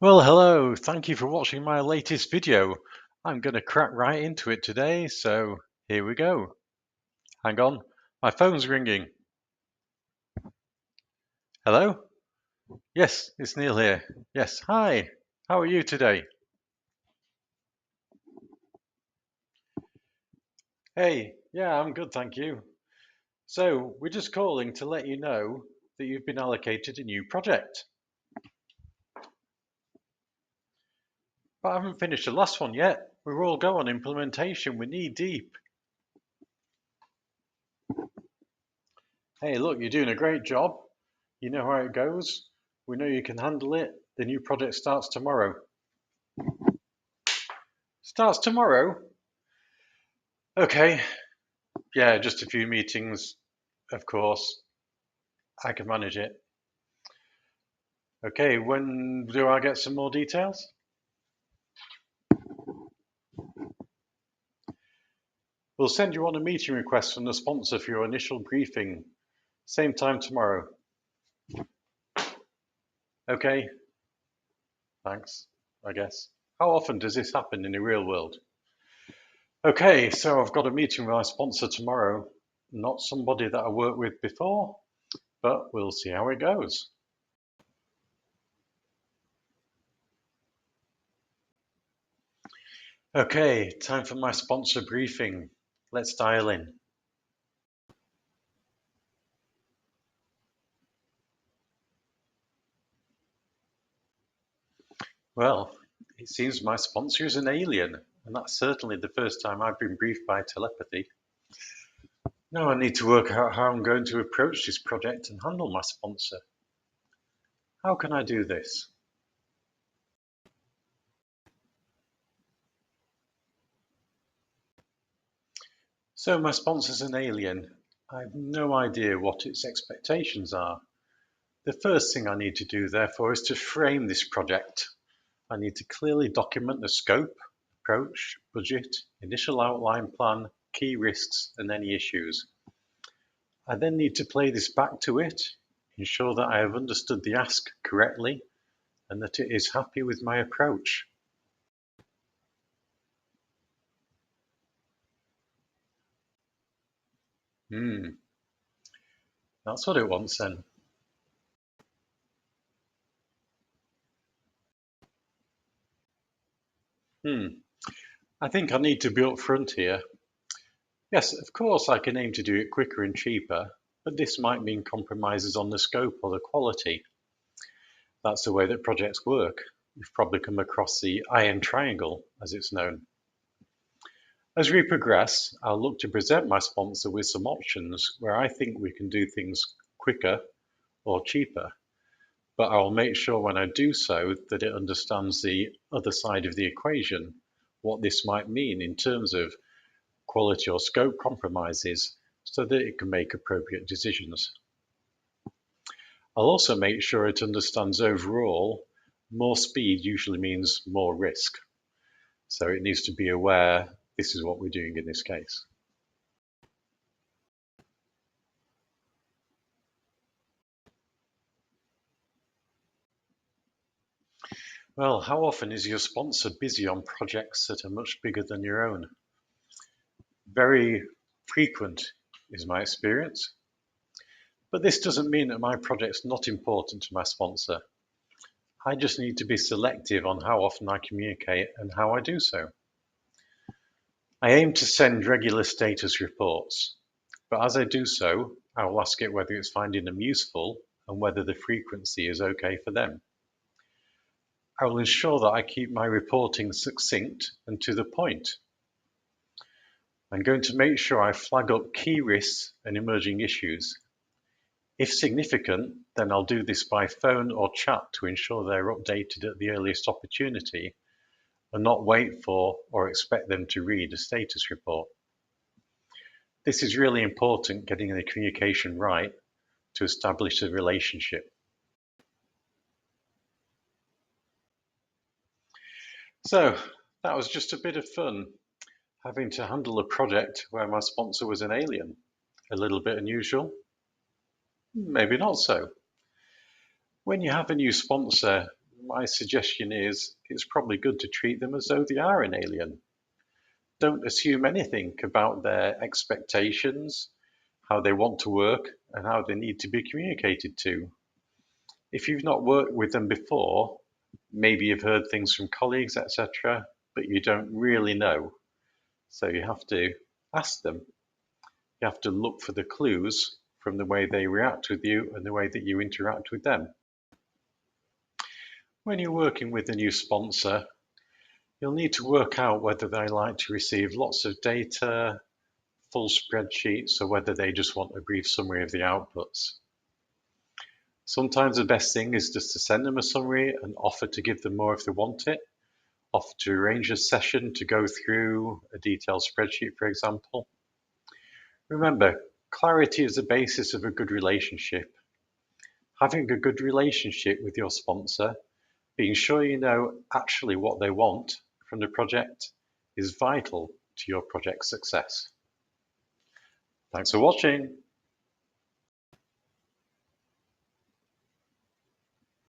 Well, hello. Thank you for watching my latest video. I'm going to crack right into it today, so here we go. Hang on, my phone's ringing. Hello? Yes, it's Neil here. Yes, hi. How are you today? Hey, yeah, I'm good, thank you. So, we're just calling to let you know that you've been allocated a new project. But I haven't finished the last one yet. We're all go on implementation, we're knee deep. Hey, look, you're doing a great job. You know how it goes. We know you can handle it. The new project starts tomorrow. Starts tomorrow? Okay. Yeah, just a few meetings, of course. I can manage it. Okay, when do I get some more details? We'll send you on a meeting request from the sponsor for your initial briefing. Same time tomorrow. Okay, thanks, I guess. How often does this happen in the real world? Okay, so I've got a meeting with my sponsor tomorrow. Not somebody that I worked with before, but we'll see how it goes. Okay, time for my sponsor briefing. Let's dial in. Well, it seems my sponsor is an alien, and that's certainly the first time I've been briefed by telepathy. Now I need to work out how I'm going to approach this project and handle my sponsor. How can I do this? So my sponsor's an alien. I have no idea what its expectations are. The first thing I need to do, therefore, is to frame this project. I need to clearly document the scope, approach, budget, initial outline plan, key risks, and any issues. I then need to play this back to it, ensure that I have understood the ask correctly and that it is happy with my approach. Hmm, that's what it wants then. Hmm, I think I need to be upfront here. Yes, of course I can aim to do it quicker and cheaper, but this might mean compromises on the scope or the quality. That's the way that projects work. You've probably come across the iron triangle, as it's known. As we progress, I'll look to present my sponsor with some options where I think we can do things quicker or cheaper, but I'll make sure when I do so that it understands the other side of the equation, what this might mean in terms of quality or scope compromises, so that it can make appropriate decisions. I'll also make sure it understands overall more speed usually means more risk. So it needs to be aware this is what we're doing in this case. Well, how often is your sponsor busy on projects that are much bigger than your own? Very frequent is my experience. But this doesn't mean that my project's not important to my sponsor. I just need to be selective on how often I communicate and how I do so. I aim to send regular status reports, but as I do so, I will ask it whether it's finding them useful and whether the frequency is okay for them. I will ensure that I keep my reporting succinct and to the point. I'm going to make sure I flag up key risks and emerging issues. If significant, then I'll do this by phone or chat to ensure they're updated at the earliest opportunity and not wait for or expect them to read a status report. This is really important, getting the communication right to establish a relationship. So that was just a bit of fun, having to handle a project where my sponsor was an alien. A little bit unusual, maybe not so. When you have a new sponsor, my suggestion is it's probably good to treat them as though they are an alien. Don't assume anything about their expectations, how they want to work, and how they need to be communicated to. If you've not worked with them before, maybe you've heard things from colleagues, etc., but you don't really know. So you have to ask them. You have to look for the clues from the way they react with you and the way that you interact with them. When you're working with a new sponsor, you'll need to work out whether they like to receive lots of data, full spreadsheets, or whether they just want a brief summary of the outputs. Sometimes the best thing is just to send them a summary and offer to give them more if they want it, offer to arrange a session to go through a detailed spreadsheet, for example. Remember, clarity is the basis of a good relationship. Having a good relationship with your sponsor, being sure you know actually what they want from the project, is vital to your project success. Thanks for watching.